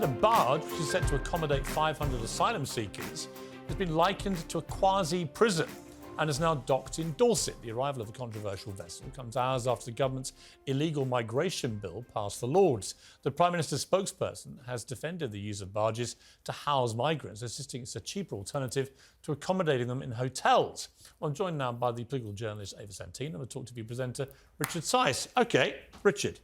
The barge, which is set to accommodate 500 asylum seekers, has been likened to a quasi-prison and is now docked in Dorset. The arrival of the controversial vessel comes hours after the government's illegal migration bill passed the Lords. The Prime Minister's spokesperson has defended the use of barges to house migrants, insisting it's a cheaper alternative to accommodating them in hotels. Well, I'm joined now by the political journalist Ava Santina and the TalkTV presenter Richard Tice. OK, Richard,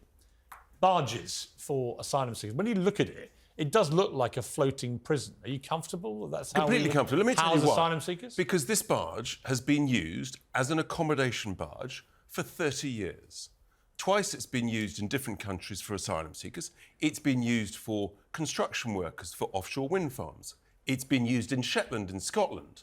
barges for asylum seekers. When you look at it, it does look like a floating prison. Are you comfortable? That's how completely comfortable. Let me tell you why. Asylum seekers? Because this barge has been used as an accommodation barge for 30 years. Twice it's been used in different countries for asylum seekers. It's been used for construction workers for offshore wind farms. It's been used in Shetland in Scotland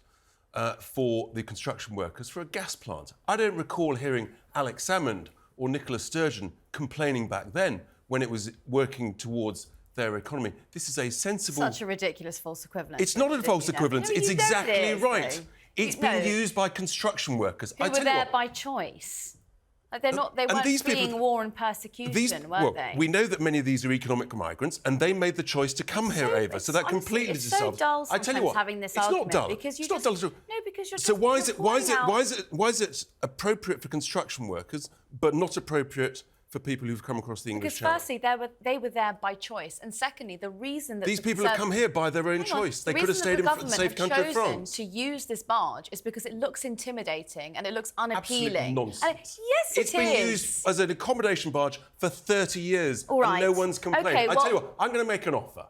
for the construction workers for a gas plant. I don't recall hearing Alex Salmond or Nicola Sturgeon complaining back then when it was working towards their economy. This is a sensible... Such a ridiculous false equivalence. It's not a false equivalence. No, it's exactly right. Though. It's been used by construction workers. Who were there by choice. Like they weren't fleeing war and persecution, were they? We know that many of these are economic migrants, and they made the choice to come here, Ava. So that completely dissolves. It's so dull sometimes I tell you what, having this it's argument. Not dull. Because you it's not dull at all. No, because you're so just... why is it appropriate for construction workers, but not appropriate for people who've come across the English Channel? Because firstly, they were there by choice, and secondly, the reason that these people have come here by their own choice. They could have stayed in the safe country of France. To use this barge is because it looks intimidating and it looks unappealing. Absolute nonsense. Yes, it's been used as an accommodation barge for 30 years, and no one's complained. Okay, I tell you what, I'm going to make an offer.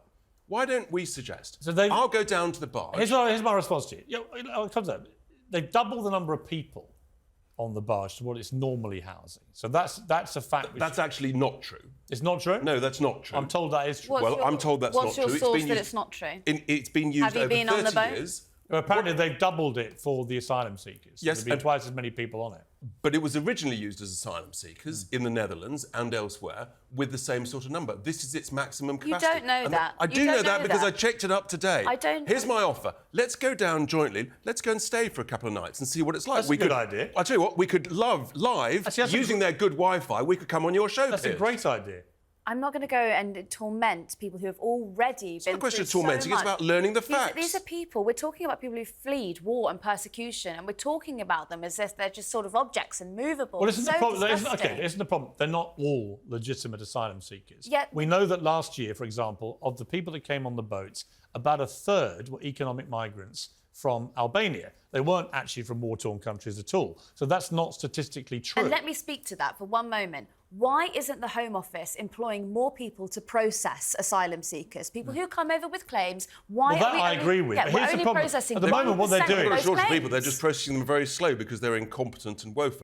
Why don't we suggest? I'll go down to the barge. Here's my response to you. They've doubled the number of people on the barge to what it's normally housing. So that's a fact. That's actually not true. It's not true? No, that's not true. I'm told that is true. I'm told that's not true. What's your source that it's not true? It's been used over 30 years. Well, apparently they've doubled it for the asylum seekers. Yes. There've been twice as many people on it. But it was originally used as asylum seekers in the Netherlands and elsewhere with the same sort of number. This is its maximum capacity. You don't know that. I do know that because I checked it up today. I don't... Here's my offer. Let's go down jointly. Let's go and stay for a couple of nights and see what it's like. That's a good idea. I tell you what, we could live, using their good Wi-Fi, we could come on your show, That's a great idea. I'm not going to go and torment people who have already been through so much. It's not a question of tormenting, it's about learning the facts. These are people, we're talking about people who fled war and persecution, and we're talking about them as if they're just sort of objects and movable. Well, isn't the problem? They're not all legitimate asylum seekers. Yet, we know that last year, for example, of the people that came on the boats, about a third were economic migrants from Albania. They weren't actually from war-torn countries at all. So that's not statistically true. And let me speak to that for one moment. Why isn't the Home Office employing more people to process asylum seekers? People who come over with claims. Why well, are we I agree with. Yeah, we're only processing at the moment, what they're doing... They're just people. They're just processing them very slow because they're incompetent and woeful.